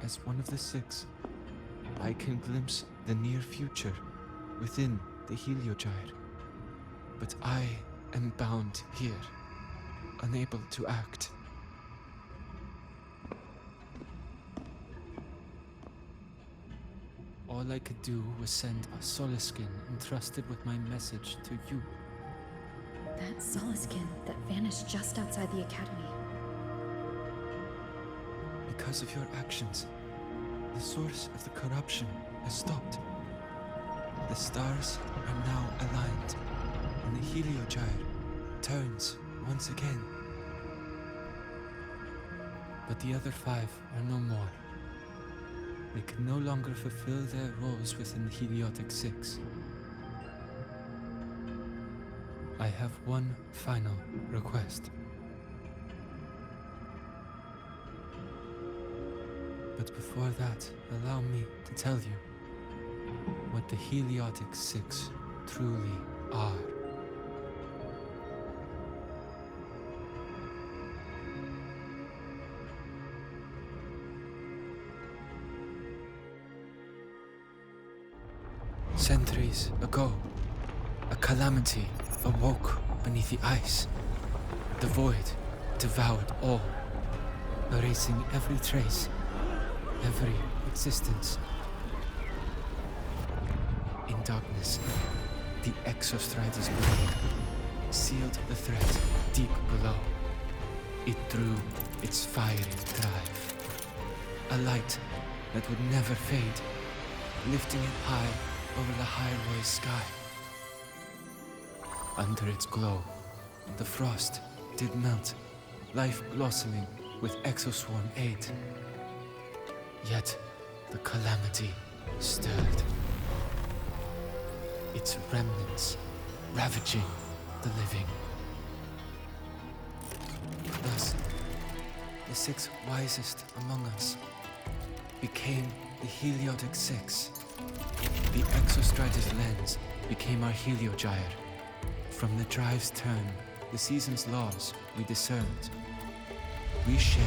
as one of the six, I can glimpse the near future within the Heliogyre. But I am bound here, unable to act. All I could do was send a Solaskin entrusted with my message to you. That Solaskin that vanished just outside the academy. Because of your actions, the source of the corruption has stopped. The stars are now aligned, and the Heliogyre turns once again. But the other five are no more. They can no longer fulfill their roles within the Heliotic Six. I have one final request. But before that, allow me to tell you what the Heliotic Six truly are. Centuries ago, a calamity awoke beneath the ice. The void devoured all, erasing every trace, every existence. In darkness, the Exostrider's blade sealed the threat deep below. It drew its fiery drive, a light that would never fade, lifting it high over the Hyrule sky. Under its glow, the frost did melt, life blossoming with Exoswarm aid. Yet the calamity stirred, its remnants ravaging the living. Thus, the six wisest among us became the Heliotic Six. The Exostrider's lens became our Heliogyre. From the drive's turn, the season's laws we discerned. We shed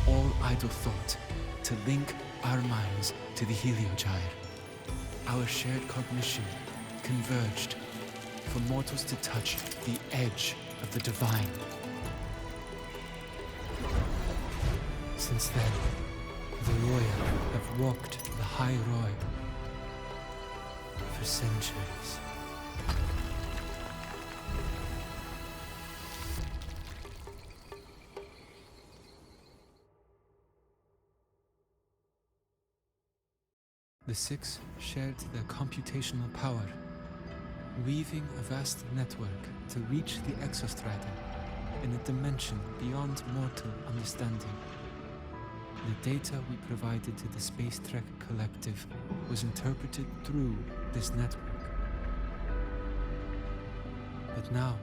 all idle thought to link our minds to the Heliogyre. Our shared cognition converged for mortals to touch the edge of the divine. Since then, the Roya have walked the High Roy for centuries. The six shared their computational power, weaving a vast network to reach the Exostrider in a dimension beyond mortal understanding. The data we provided to the Space Trek Collective was interpreted through this network. But now,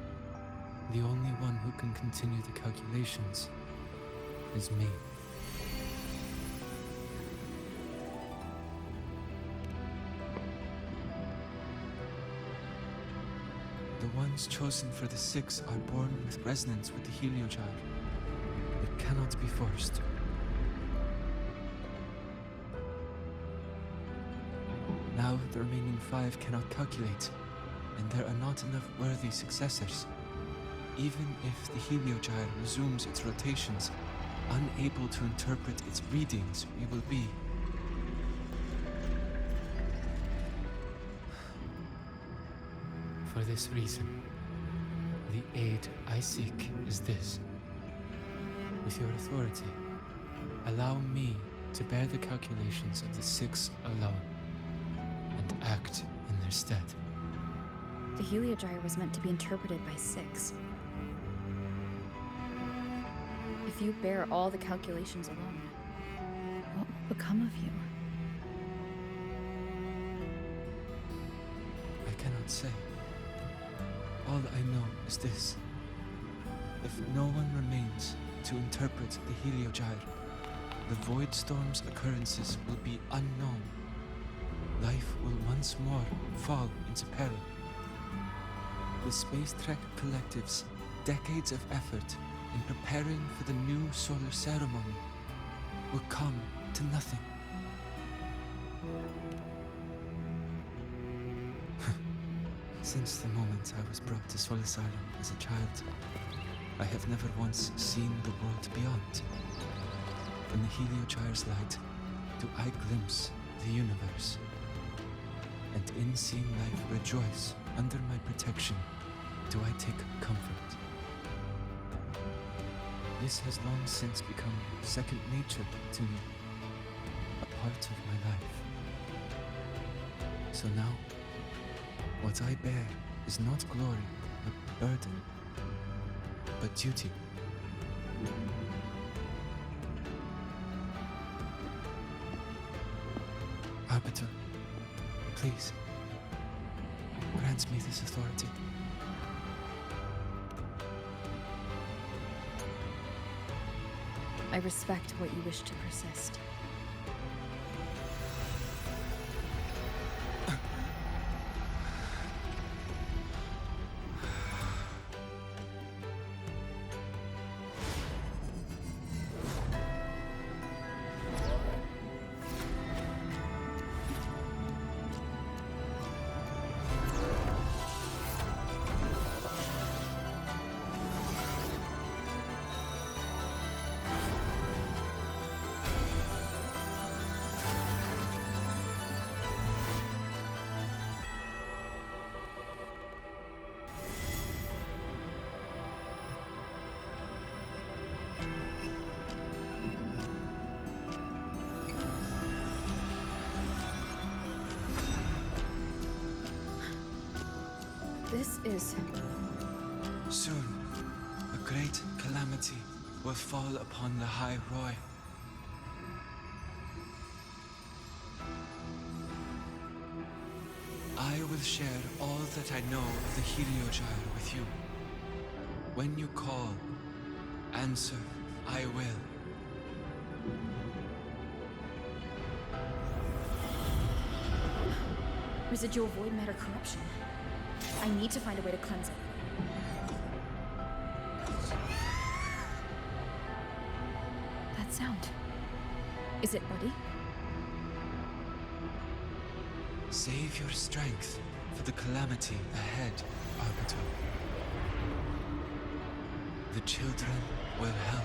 the only one who can continue the calculations is me. The ones chosen for the six are born with resonance with the Heliogyre. It cannot be forced. Now the remaining five cannot calculate, and there are not enough worthy successors. Even if the Heliogyre resumes its rotations, unable to interpret its readings, we will be. For this reason, the aid I seek is this. With your authority, allow me to bear the calculations of the six alone, and act in their stead. The Heliogyre was meant to be interpreted by six. If you bear all the calculations alone, what will become of you? I cannot say. All I know is this. If no one remains to interpret the Heliogyre, the Void Storm's occurrences will be unknown. Life will once more fall into peril. The Space Trek Collective's decades of effort in preparing for the new solar ceremony will come to nothing. Since the moment I was brought to Soul Asylum as a child, I have never once seen the world beyond. In the Heliogyre's light, do I glimpse the universe. And in seeing life rejoice under my protection, do I take comfort. This has long since become second nature to me, a part of my life. So now, what I bear is not glory, but burden, but duty. Arbiter, please, grant me this authority. I respect what you wish to persist. This is... Soon, a great calamity will fall upon the High Roy. I will share all that I know of the Heliogyre with you. When you call, answer, I will. Residual void matter corruption. I need to find a way to cleanse it. That sound. Is it Buddy? Save your strength for the calamity ahead, Arbiter. The children will help.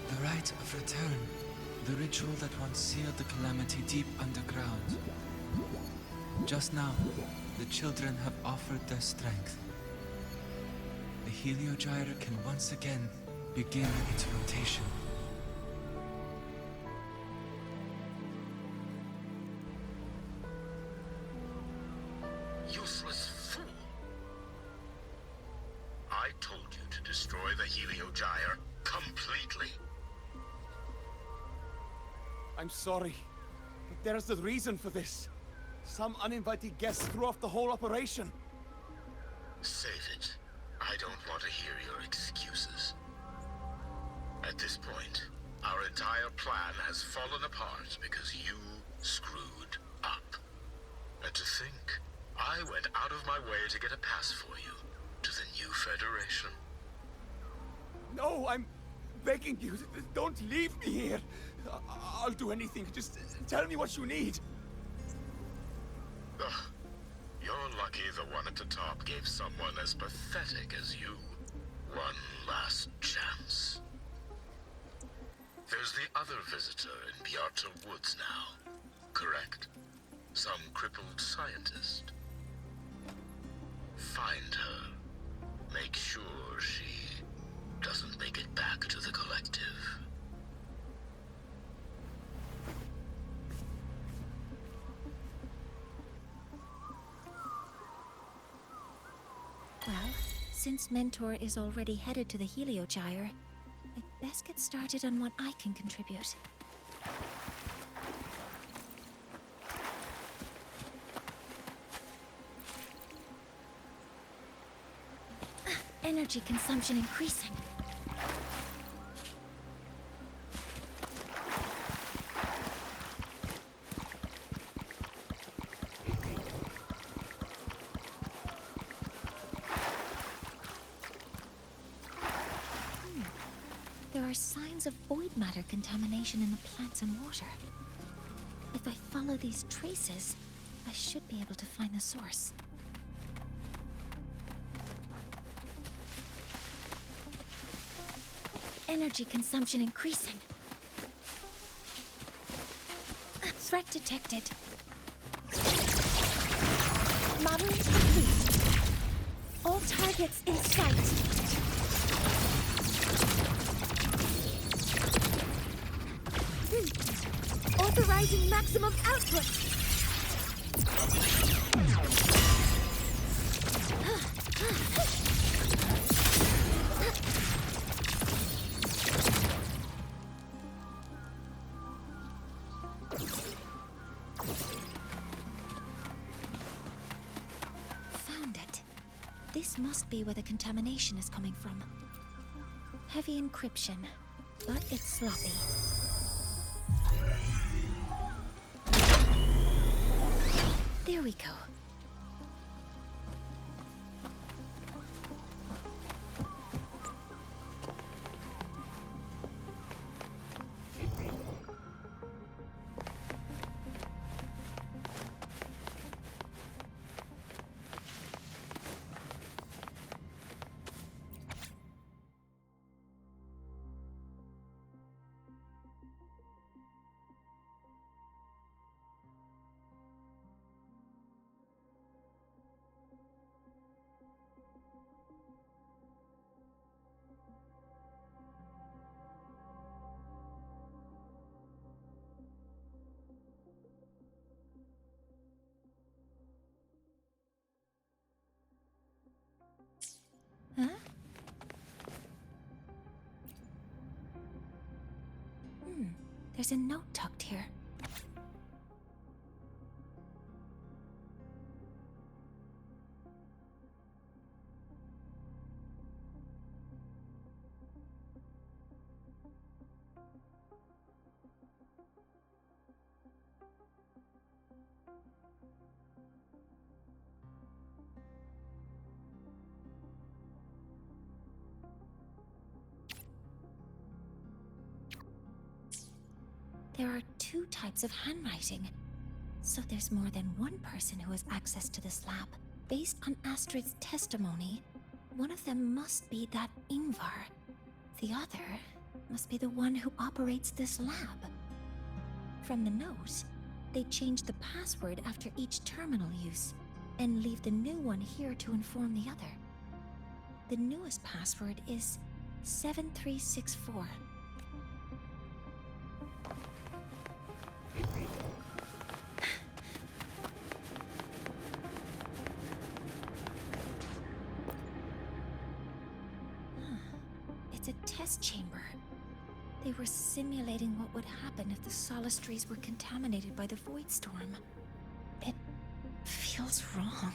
The rite of return, the ritual that once sealed the calamity deep underground. Just now, the children have offered their strength. The Heliogyre can once again begin its rotation. Useless fool! I told you to destroy the Heliogyre completely. I'm sorry, but there's a reason for this. Some uninvited guests threw off the whole operation. Save it. I don't want to hear your excuses. At this point, our entire plan has fallen apart because you screwed up. And to think, I went out of my way to get a pass for you to the new Federation. No, I'm begging you, don't leave me here. I'll do anything, just tell me what you need. Ugh. You're lucky the one at the top gave someone as pathetic as you one last chance. There's Walter Woods now, correct? Some crippled scientist. Find her. Make sure she doesn't make it back to the collective. Well, since Mentor is already headed to the Heliogyre, I'd best get started on what I can contribute. Energy consumption increasing. There are signs of void matter contamination in the plants and water. If I follow these traces, I should be able to find the source. Energy consumption increasing. Threat detected. Modeling complete. All targets in sight. Authorizing maximum output. Found it. This must be where the contamination is coming from. Heavy encryption, but it's sloppy. There we go. Huh? There's a note tucked here. There are two types of handwriting, so there's more than one person who has access to this lab. Based on Astrid's testimony, one of them must be that Ingvar. The other must be the one who operates this lab. From the note, they change the password after each terminal use, and leave the new one here to inform the other. The newest password is 7364. It's a test chamber. They were simulating what would happen if the solistries were contaminated by the void storm. It feels wrong.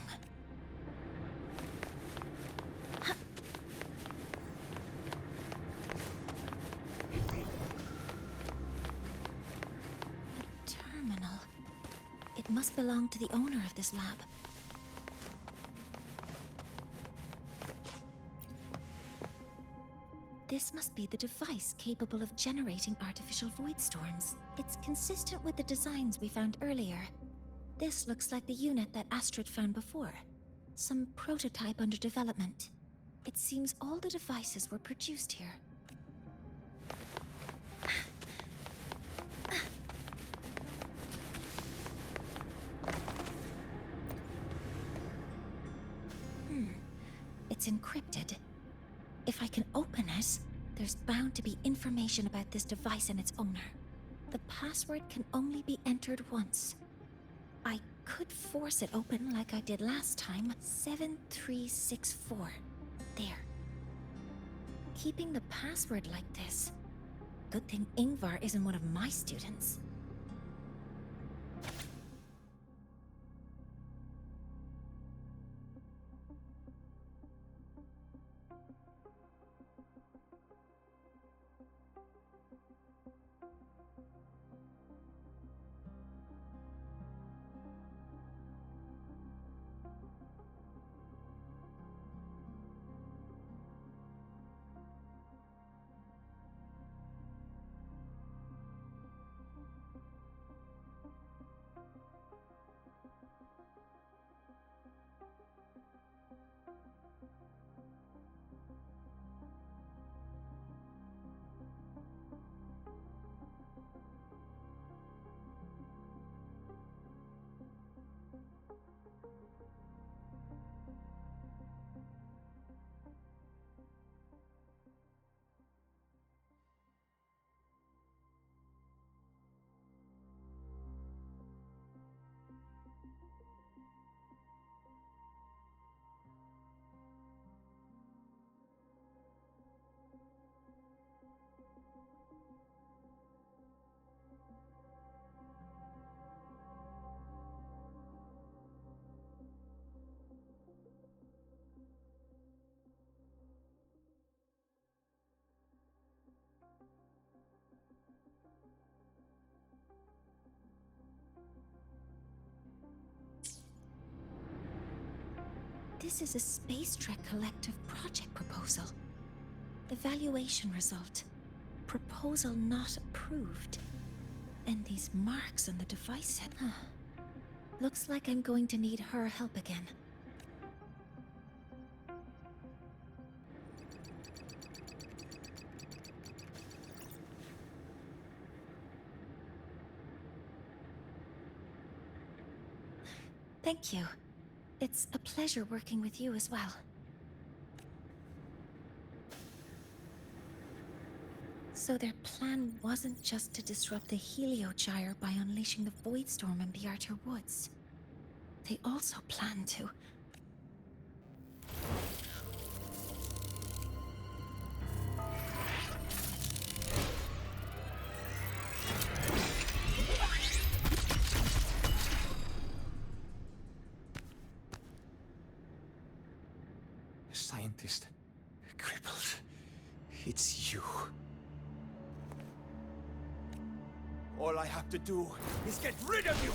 A terminal. It must belong to the owner of this lab. This must be the device capable of generating artificial void storms. It's consistent with the designs we found earlier. This looks like the unit that Astrid found before. Some prototype under development. It seems all the devices were produced here. It's encrypted. If I can open it, there's bound to be information about this device and its owner. The password can only be entered once. I could force it open like I did last time. 7364. There. Keeping the password like this. Good thing Ingvar isn't one of my students. This is a Space Trek Collective project proposal. Evaluation result. Proposal not approved. And these marks on the device. Looks like I'm going to need her help again. Thank you. It's a pleasure working with you as well. So their plan wasn't just to disrupt the Heliogyre by unleashing the Void Storm in the Outer Woods. They also planned to... Scientist. Crippled. It's you. All I have to do is get rid of you!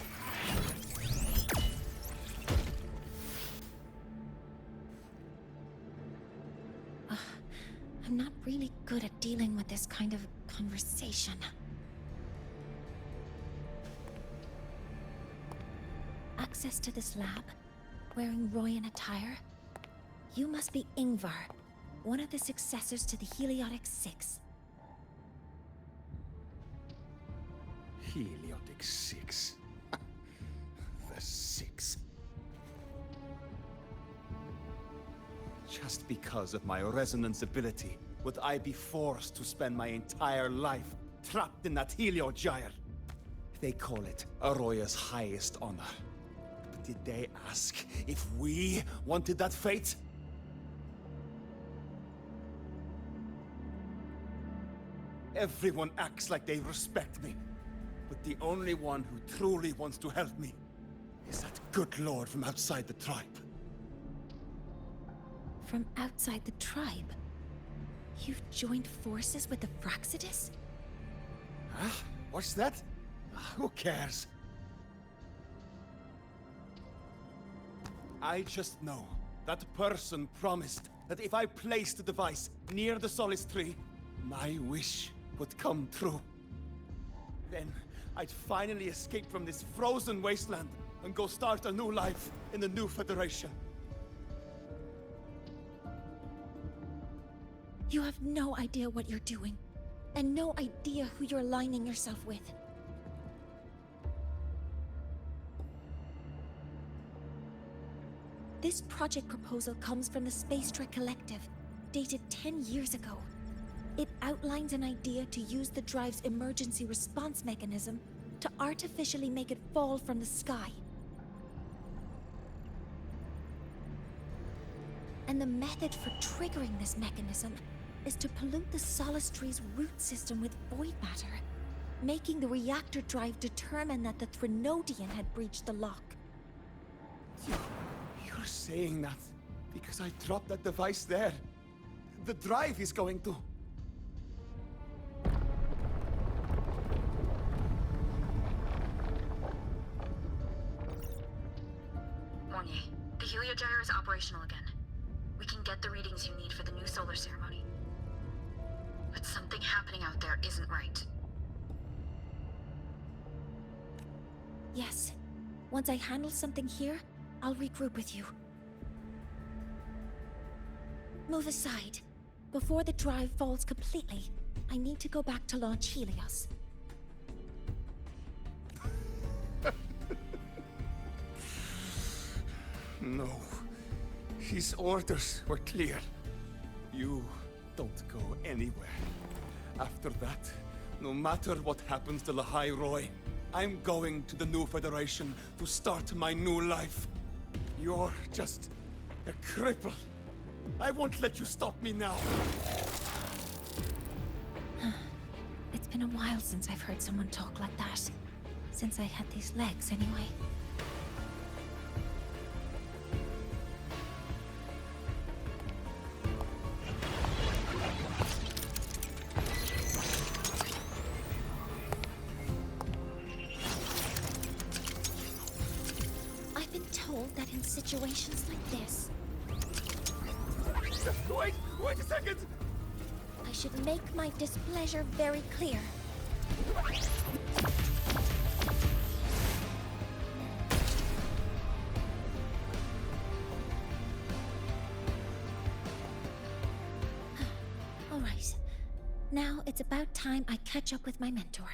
I'm not really good at dealing with this kind of conversation. Access to this lab? Wearing Royan attire? You must be Ingvar, one of the successors to the Heliotic Six. Heliotic Six. The Six. Just because of my resonance ability, would I be forced to spend my entire life trapped in that Heliogyre? They call it Aroya's highest honor. But did they ask if we wanted that fate? Everyone acts like they respect me. But the only one who truly wants to help me is that good lord from outside the tribe. From outside the tribe? You've joined forces with the Fraxidus? Huh? What's that? Who cares? I just know that person promised that if I placed the device near the Solace Tree, my wish would come true. Then I'd finally escape from this frozen wasteland and go start a new life in the new Federation. You have no idea what you're doing, and no idea who you're aligning yourself with. This project proposal comes from the Space Trek Collective, dated 10 years ago. It outlines an idea to use the drive's emergency response mechanism to artificially make it fall from the sky. And the method for triggering this mechanism is to pollute the Solace Tree's root system with void matter, making the reactor drive determine that the Threnodian had breached the lock. You're saying that because I dropped that device there. The drive is going to... Mornyes, the heliogyre is operational again. We can get the readings you need for the new solar ceremony. But something happening out there isn't right. Yes. Once I handle something here, I'll regroup with you. Move aside. Before the drive falls completely, I need to go back to launch Helios. No. His orders were clear. You don't go anywhere. After that, no matter what happens to Lahai Roy, I'm going to the new Federation to start my new life. You're just a cripple. I won't let you stop me now. It's been a while since I've heard someone talk like that. Since I had these legs, anyway. I've been told that in situations like this, Wait a second! I should make my displeasure very clear. All right. Now it's about time I catch up with my mentor.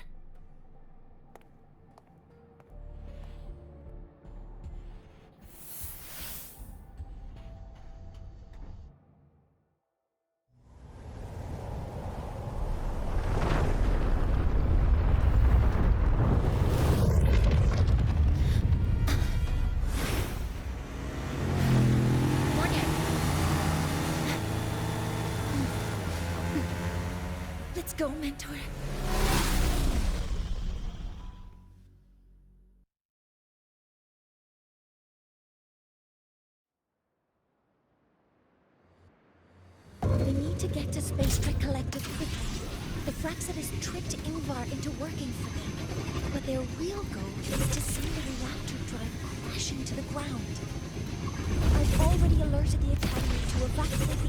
Let's go, mentor. We need to get to Space Trek Collective quickly. The Fraxidus tricked Ingvar into working for them, but their real goal is to send the reactor drive crashing to the ground. I've already alerted the Academy to evacuate the...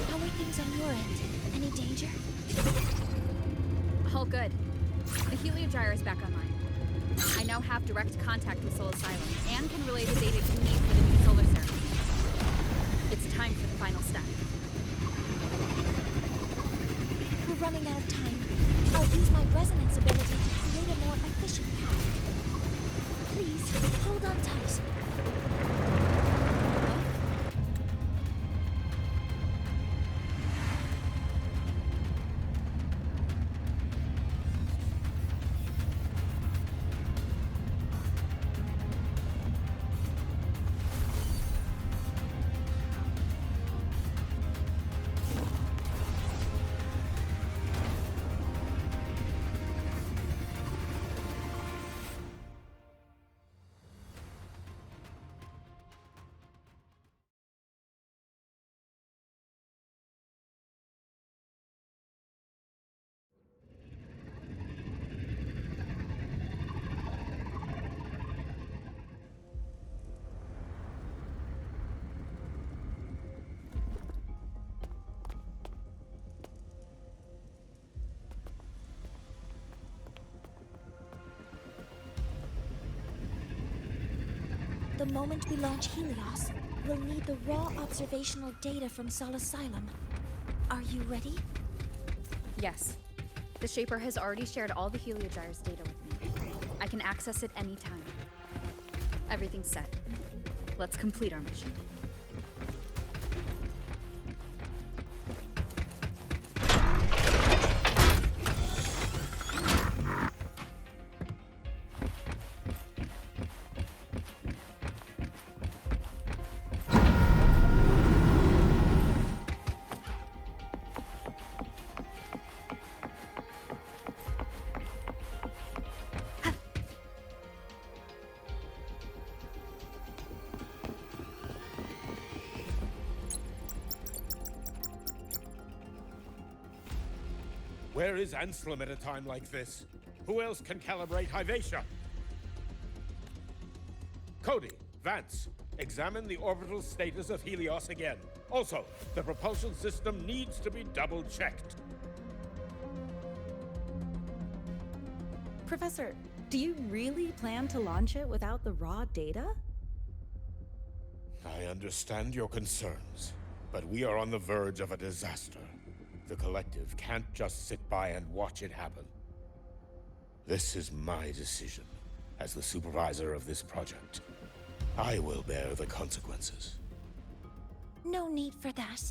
How are things on your end? Any danger? All good. The heliogyre is back online. I now have direct contact with Soul Asylum and can relay the data you need for the new solar ceremony. It's time for the final step. We're running out of time. I'll use my resonance ability to create a more efficient path. Please, hold on tight. The moment we launch Helios, we'll need the raw observational data from Sol Asylum. Are you ready? Yes. The Shaper has already shared all the Heliogyre's data with me. I can access it anytime. Everything's set. Let's complete our mission. Where is Anselm at a time like this? Who else can calibrate Hyvatia? Cody, Vance, examine the orbital status of Helios again. Also, the propulsion system needs to be double-checked. Professor, do you really plan to launch it without the raw data? I understand your concerns, but we are on the verge of a disaster. The Collective can't just sit by and watch it happen. This is my decision. As the supervisor of this project, I will bear the consequences. No need for that.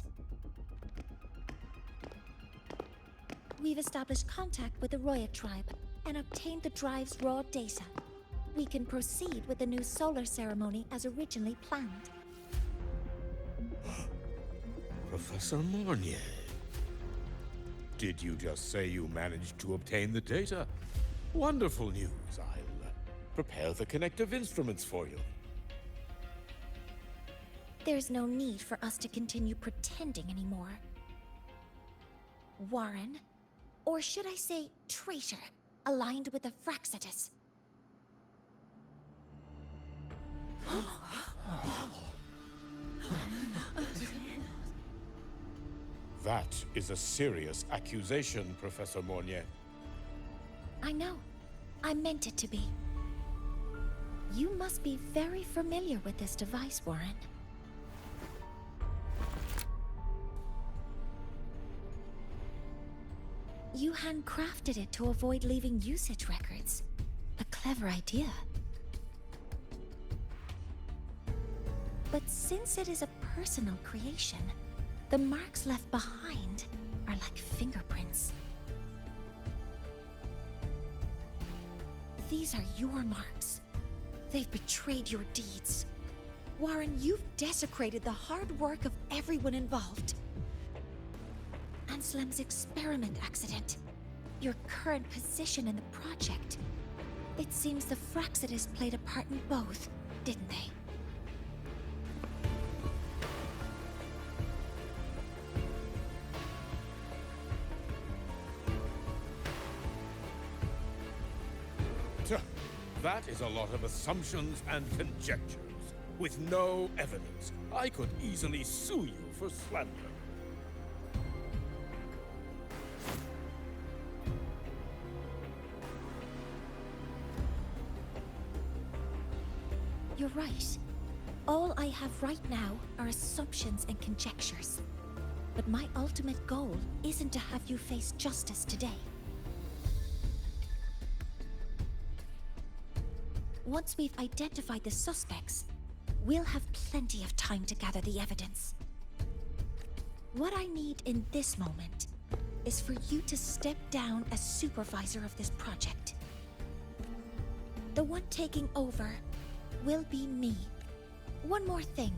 We've established contact with the Roya tribe and obtained the drive's raw data. We can proceed with the new solar ceremony as originally planned. Professor Mornyes. Did you just say you managed to obtain the data? Wonderful news. I'll prepare the connective instruments for you. There's no need for us to continue pretending anymore. Warren, or should I say traitor, aligned with the Fraxitus. That is a serious accusation, Professor Mornyes. I know. I meant it to be. You must be very familiar with this device, Warren. You handcrafted it to avoid leaving usage records. A clever idea. But since it is a personal creation, the marks left behind are like fingerprints. These are your marks. They've betrayed your deeds. Warren, you've desecrated the hard work of everyone involved. Anselm's experiment accident, your current position in the project. It seems the Fraxitus played a part in both, didn't they? That is a lot of assumptions and conjectures, with no evidence. I could easily sue you for slander. You're right. All I have right now are assumptions and conjectures. But my ultimate goal isn't to have you face justice today. Once we've identified the suspects, we'll have plenty of time to gather the evidence. What I need in this moment is for you to step down as supervisor of this project. The one taking over will be me. One more thing.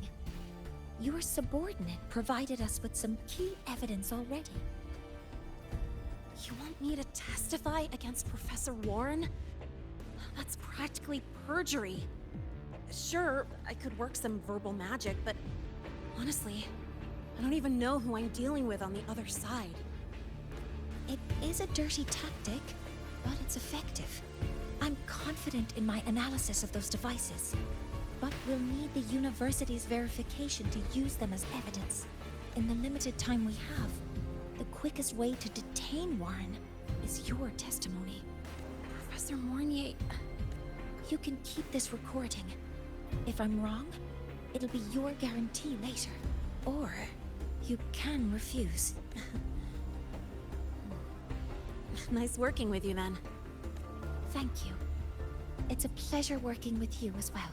Your subordinate provided us with some key evidence already. You want me to testify against Professor Warren? That's practically perjury. Sure, I could work some verbal magic, but honestly, I don't even know who I'm dealing with on the other side. It is a dirty tactic, but it's effective. I'm confident in my analysis of those devices, but we'll need the university's verification to use them as evidence. In the limited time we have, the quickest way to detain Warren is your testimony. Professor Mornyes... You can keep this recording. If I'm wrong, it'll be your guarantee later. Or you can refuse. Nice working with you then. Thank you. It's a pleasure working with you as well.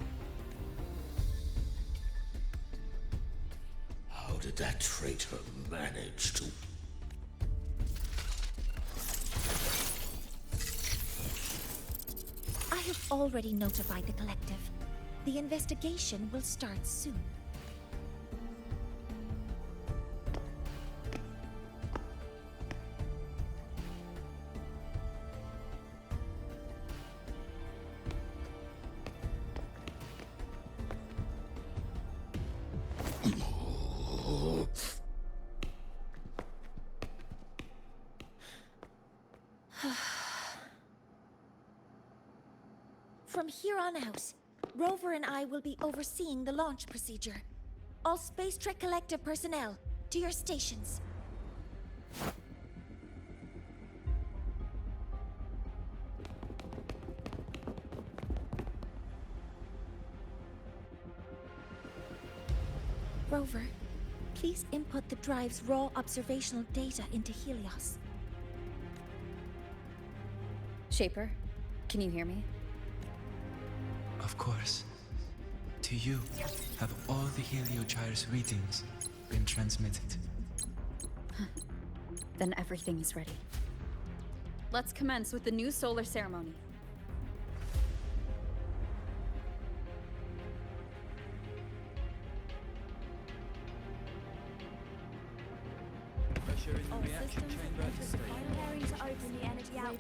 How did that traitor manage to... I have already notified the collective. The investigation will start soon. From here on out, Rover and I will be overseeing the launch procedure. All Space Trek Collective personnel, to your stations. Rover, please input the drive's raw observational data into Helios. Shaper, can you hear me? Of course. To you, have all the Heliogyre's readings been transmitted? Then everything is ready. Let's commence with the new solar ceremony. Pressure in the reaction chamber is stable. Preparing to open the energy out.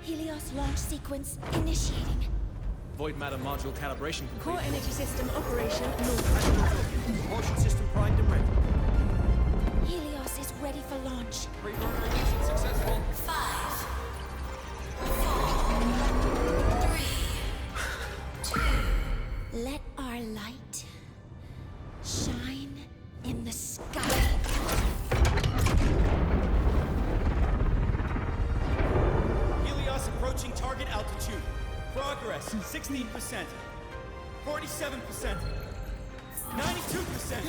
Helios launch sequence initiating. Void matter module calibration complete. Core energy system operation null. Propulsion system primed and ready. Helios is ready for launch. Pre-burner ignition successful. 5, 4, 3, 2. Let our light shine in the sky. Helios approaching target altitude. Progress 16%. 47%. 92%.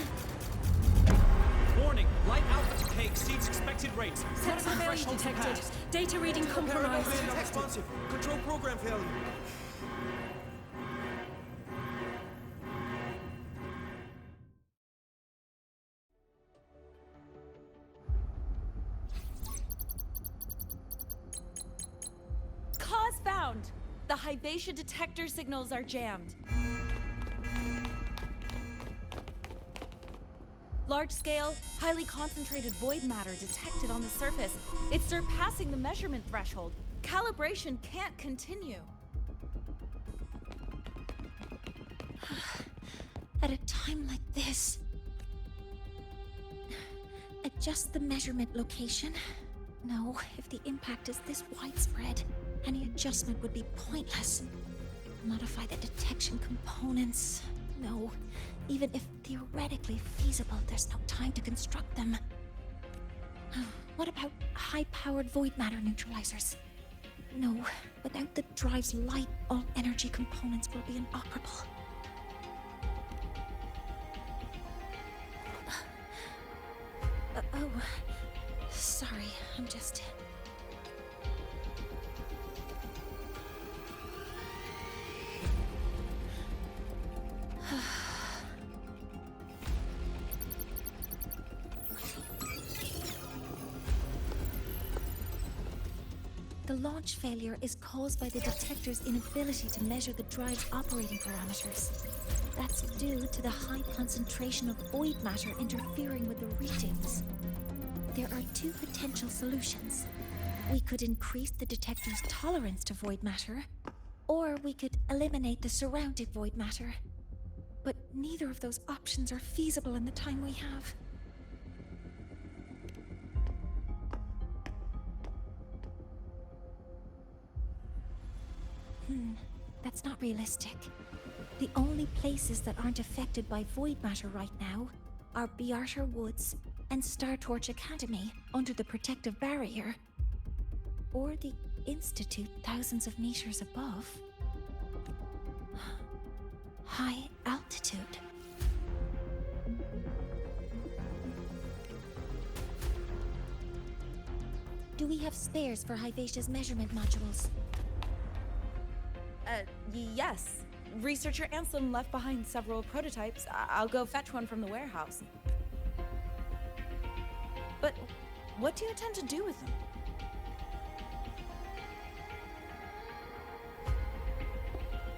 Warning, light output decay exceeds expected rates. Sensor failure detected. Data reading compromised. Responsive. Control program failure. Cause found. The Hyvatia detector signals are jammed. Large-scale, highly concentrated void matter detected on the surface. It's surpassing the measurement threshold. Calibration can't continue. At a time like this, adjust the measurement location. No, if the impact is this widespread, any adjustment would be pointless. Modify the detection components. No, even if theoretically feasible, there's no time to construct them. What about high-powered void matter neutralizers? No, without the drive's light, all energy components will be inoperable. Oh, sorry, I'm just... The launch failure is caused by the detector's inability to measure the drive's operating parameters. That's due to the high concentration of void matter interfering with the readings. There are two potential solutions. We could increase the detector's tolerance to void matter, or we could eliminate the surrounding void matter. But neither of those options are feasible in the time we have. That's not realistic. The only places that aren't affected by void matter right now are Bearter Woods and Star Torch Academy under the protective barrier. or the Institute thousands of meters above. High altitude. Do we have spares for Hyvatia's measurement modules? Yes. Researcher Anselm left behind several prototypes. I'll go fetch one from the warehouse. But what do you intend to do with them?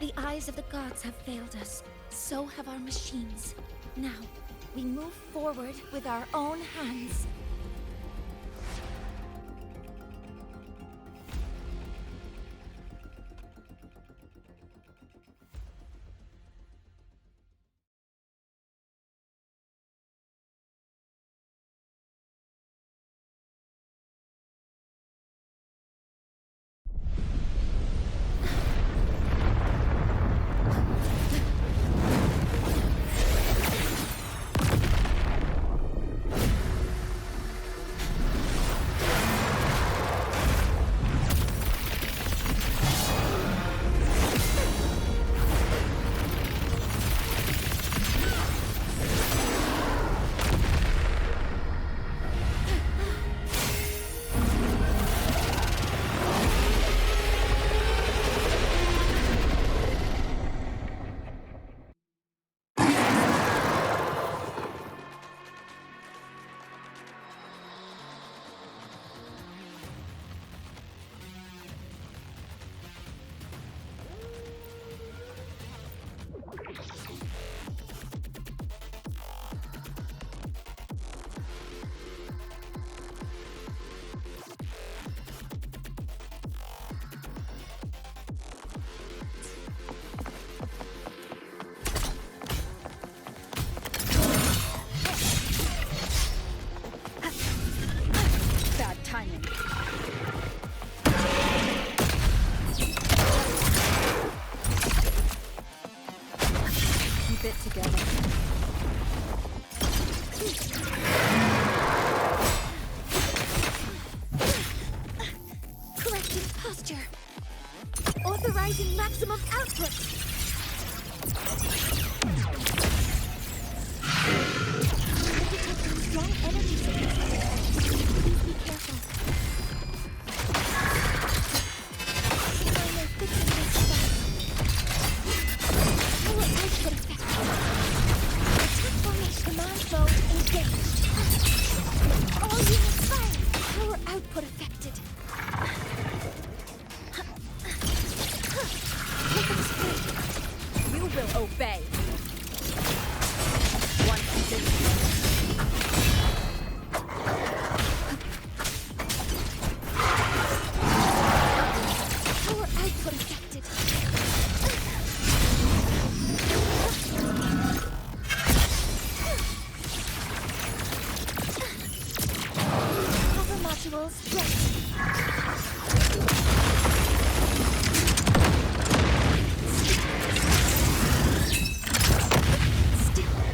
The eyes of the gods have failed us. So have our machines. Now, we move forward with our own hands. Timing. Keep it together. Correcting posture. Authorizing maximum output. Detecting strong energy signals. Please be careful. Minor fixing this device. Power output effective. Attack formation command mode engaged. All units fire. Power output affected. You will obey. One position. Power output affected. Cover modules ready.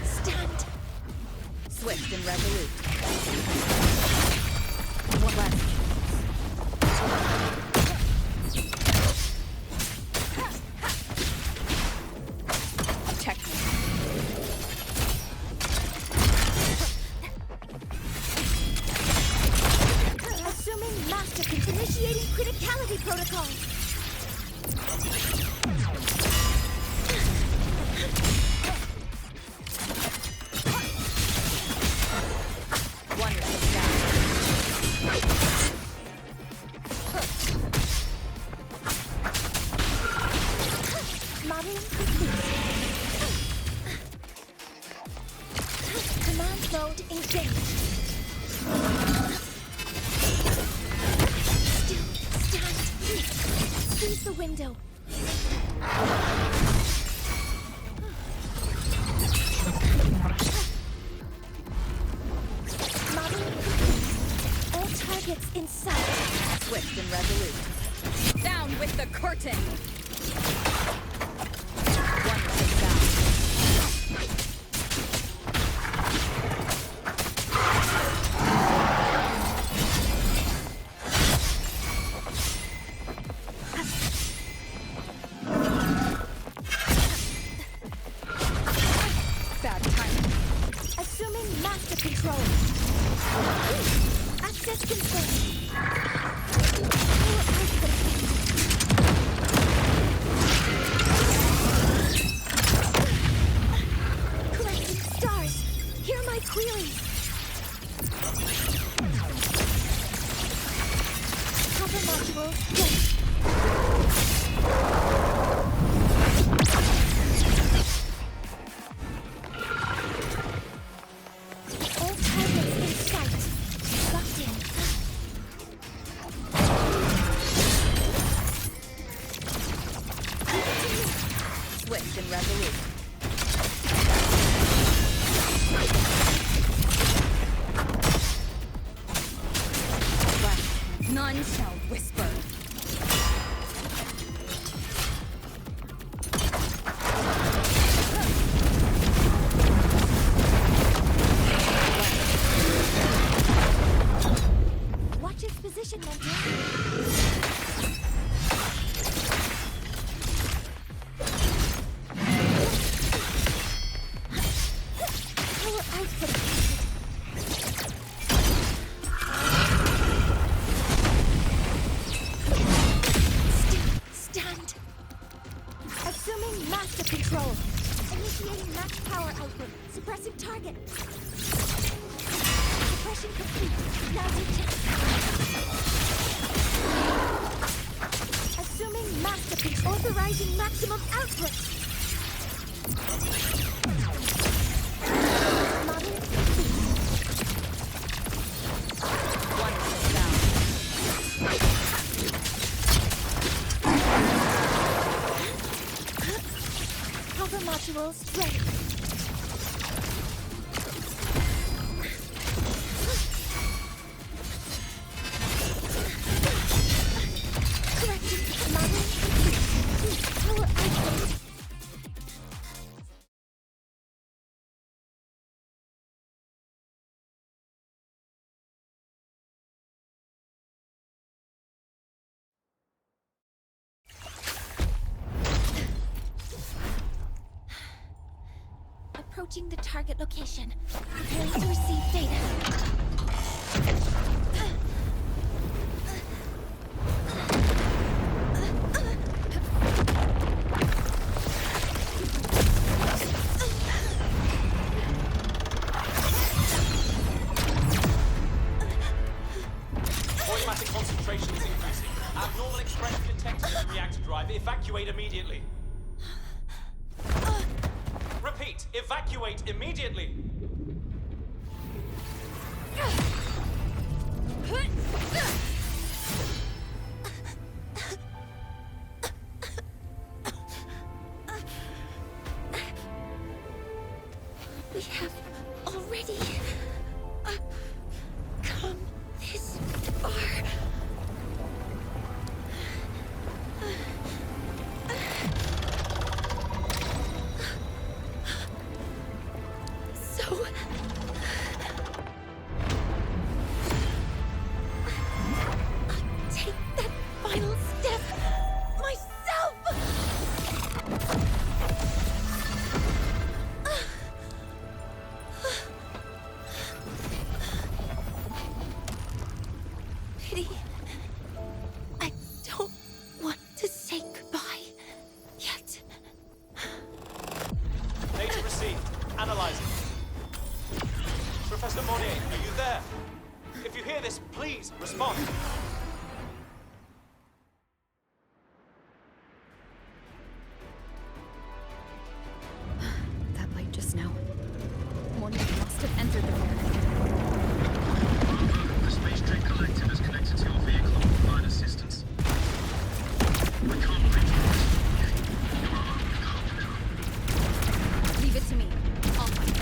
Stand. Swift and resolute. One last. Technique. Assuming master initiating criticality protocol. One is down. Modeling complete. Command mode engaged. Still, stand. Seize the window. Modeling complete. All targets in sight. Swift and resolute. Down with the curtain. One is down. swift and resolute. Well, none shall whisper. Watch its position, Mornyes. Power output. Stand. Assuming master control. Initiating max power output. Suppressing target. Suppression complete. Now detect. Assuming master control. Authorizing maximum output. Model complete. One is down. Cover modules ready. Correcting model complete. Power output. Approaching the target location. Preparing to receive data. Automatic concentration is increasing. Abnormal expression detected in the reactor drive. Evacuate immediately. Repeat, evacuate immediately. We have already come this far. So I'll take that final step myself. Pity. I don't want to say goodbye yet. Data received. Analyzing. Professor Mornyes, are you there? If you hear this, please respond. That light just now. Mornyes must have entered the reactor. The Space Trade Collective is connected to your vehicle and will provide assistance. We can't reach you. You are our only hope now. Leave it to me. I'll find it.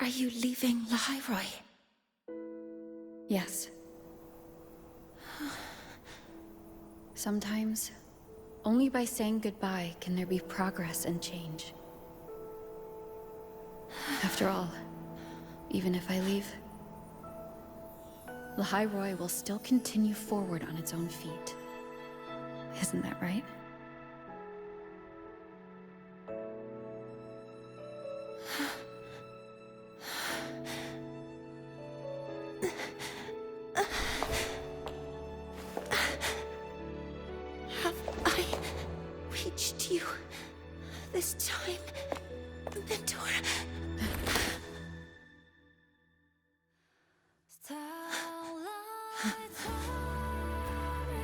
Are you leaving Lahairoi? Yes. Sometimes, only by saying goodbye can there be progress and change. After all, even if I leave, Lahairoi will still continue forward on its own feet. Isn't that right? Have I reached you this time, Mentor?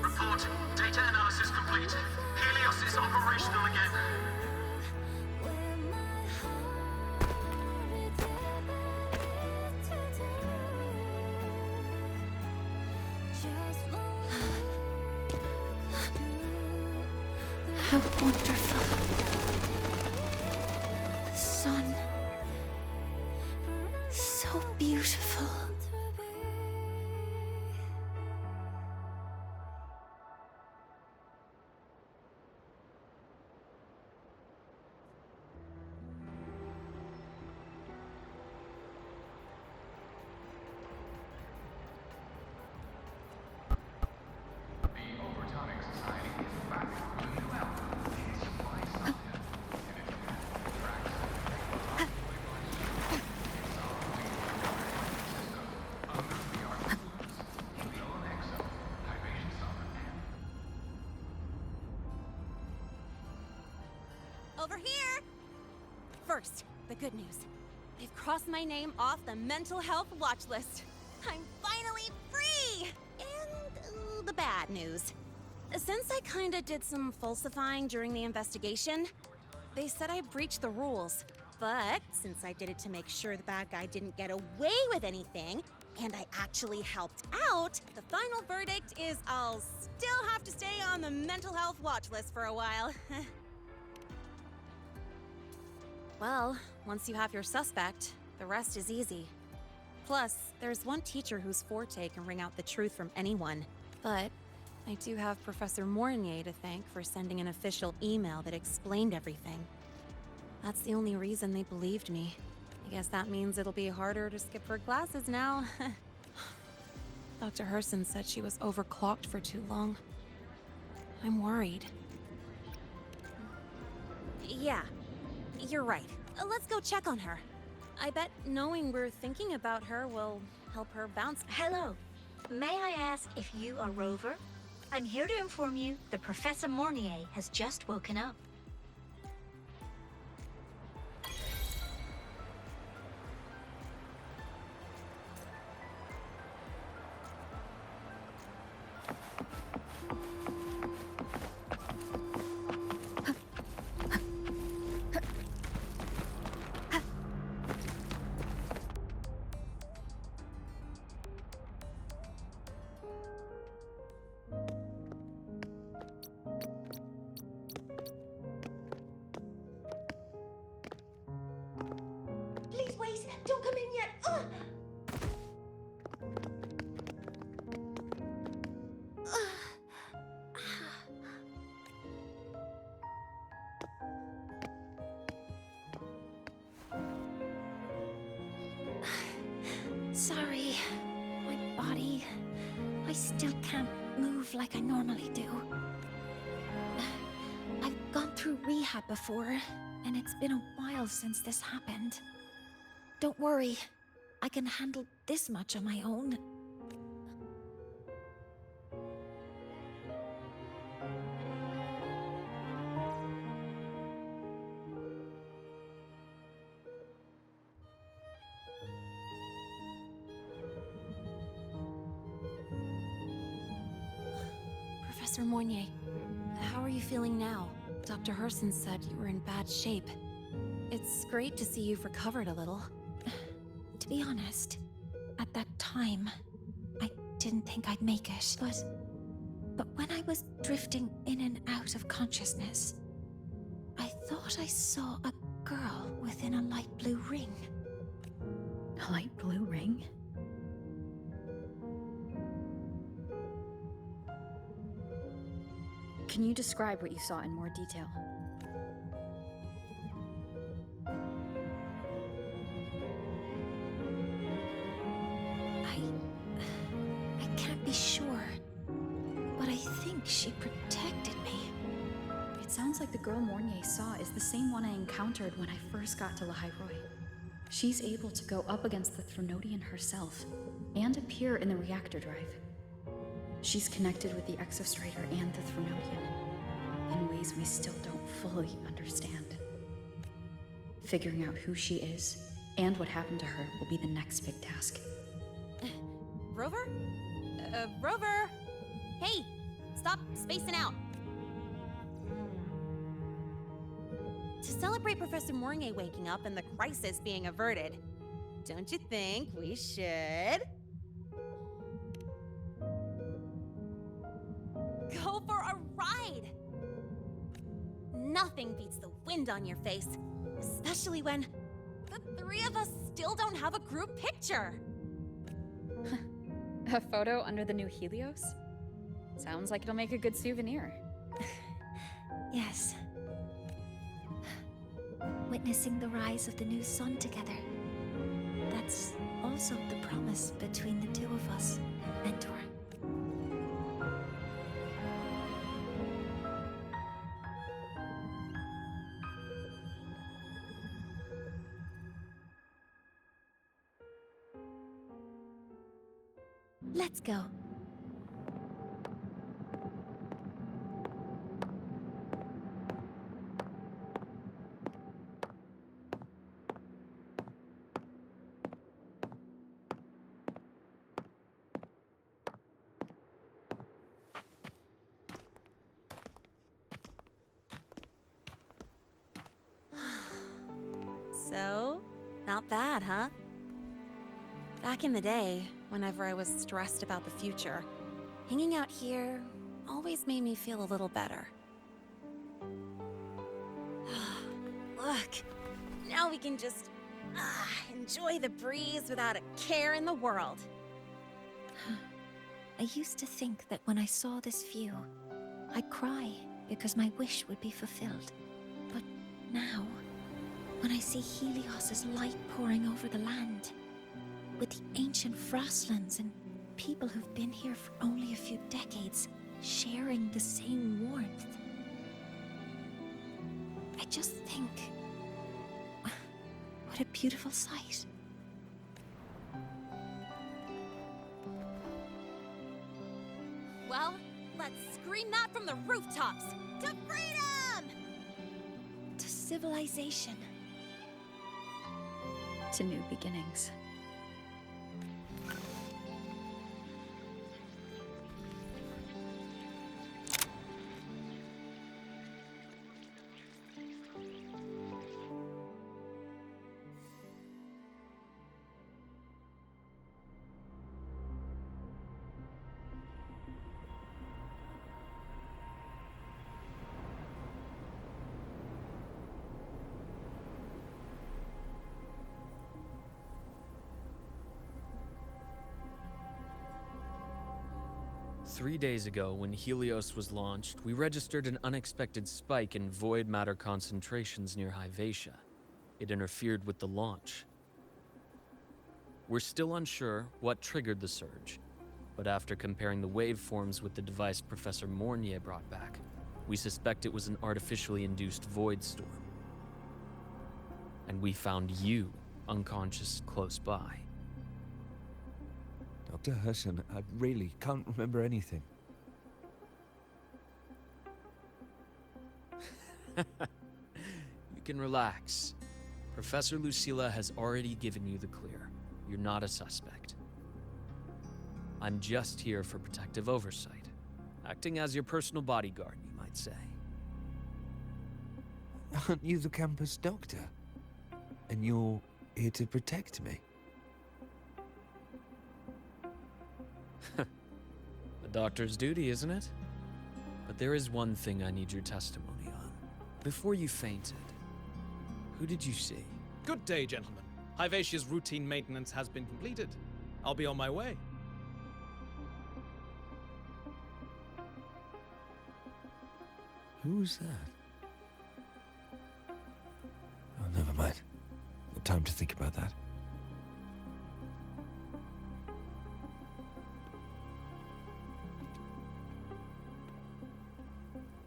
Report. Data analysis complete. Helios is operational again. How wonderful. The sun. So beautiful. Over here! First, the good news. They've crossed my name off the mental health watch list. I'm finally free! And the bad news. Since I kinda did some falsifying during the investigation, they said I breached the rules. But since I did it to make sure the bad guy didn't get away with anything, and I actually helped out, the final verdict is I'll still have to stay on the mental health watch list for a while. Well, once you have your suspect, the rest is easy. Plus, there's one teacher whose forte can wring out the truth from anyone. But I do have Professor Mornyes to thank for sending an official email that explained everything. That's the only reason they believed me. I guess that means it'll be harder to skip her classes now. Dr. Herson said she was overclocked for too long. I'm worried. Yeah, you're right. Let's go check on her. I bet knowing we're thinking about her will help her bounce. Hello. May I ask if you are Rover? I'm here to inform you that Professor Mornyes has just woken up. Please wait! Don't come in yet! Ugh! Sorry. My body... I still can't move like I normally do. I've gone through rehab before, and it's been a while since this happened. Don't worry. I can handle this much on my own. Professor Mornyes, how are you feeling now? Dr. Herson said you were in bad shape. It's great to see you've recovered a little. To be honest, at that time, I didn't think I'd make it, but when I was drifting in and out of consciousness, I thought I saw a girl within a light blue ring. A light blue ring? Can you describe what you saw in more detail? I can't be sure, but I think she protected me. It sounds like the girl Mornyes saw is the same one I encountered when I first got to Lahairoi. She's able to go up against the Threnodian herself and appear in the reactor drive. She's connected with the Exostrator and the Threnodian in ways we still don't fully understand. Figuring out who she is and what happened to her will be the next big task. Rover? Rover! Hey! Stop spacing out! To celebrate Professor Mornyes waking up and the crisis being averted, don't you think we should... go for a ride? Nothing beats the wind on your face, especially when the three of us still don't have a group picture. A photo under the new Helios? Sounds like it'll make a good souvenir. Yes. Witnessing the rise of the new sun together. That's also the promise between the two of us, Mentor. Let's go. So, not bad, huh? Back in the day, whenever I was stressed about the future, hanging out here always made me feel a little better. Look, now we can just enjoy the breeze without a care in the world. I used to think that when I saw this view, I'd cry because my wish would be fulfilled. But now, when I see Helios's light pouring over the land, with the ancient frostlands and people who've been here for only a few decades sharing the same warmth, I just think, what a beautiful sight. Well, let's scream that from the rooftops! To freedom! To civilization. To new beginnings. Three days ago, when Helios was launched, we registered an unexpected spike in void matter concentrations near Hyvatia. It interfered with the launch. We're still unsure what triggered the surge, but after comparing the waveforms with the device Professor Mornyes brought back, we suspect it was an artificially induced void storm. And we found you unconscious close by. Dr. Herson, I really can't remember anything. You can relax. Professor Lucilla has already given you the clear. You're not a suspect. I'm just here for protective oversight, acting as your personal bodyguard, you might say. Aren't you the campus doctor? And you're here to protect me? A doctor's duty, isn't it? But there is one thing I need your testimony on. Before you fainted, who did you see? Good day, gentlemen. Hivatia's routine maintenance has been completed. I'll be on my way. Who's that? Oh, never mind. No time to think about that.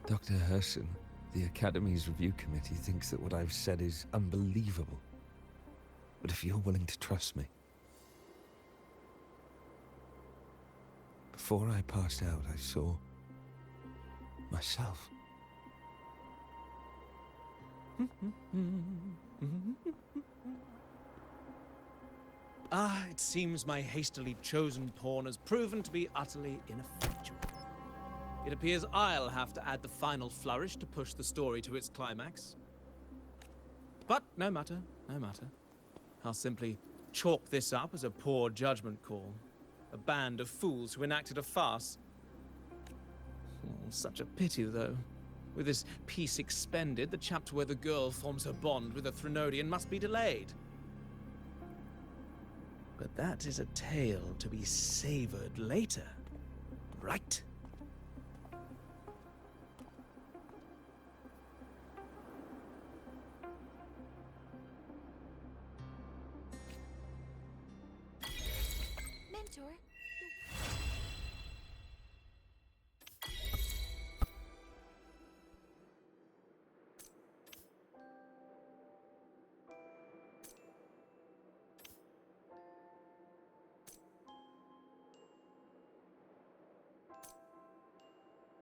Dr. Herson, the Academy's review committee thinks that what I've said is unbelievable. But if you're willing to trust me... Before I passed out, I saw... myself. It seems my hastily chosen pawn has proven to be utterly ineffectual. It appears I'll have to add the final flourish to push the story to its climax. But no matter, no matter. I'll simply chalk this up as a poor judgment call. A band of fools who enacted a farce. Oh, such a pity, though. With this piece expended, the chapter where the girl forms her bond with a Threnodian must be delayed. But that is a tale to be savored later, right? Mentor,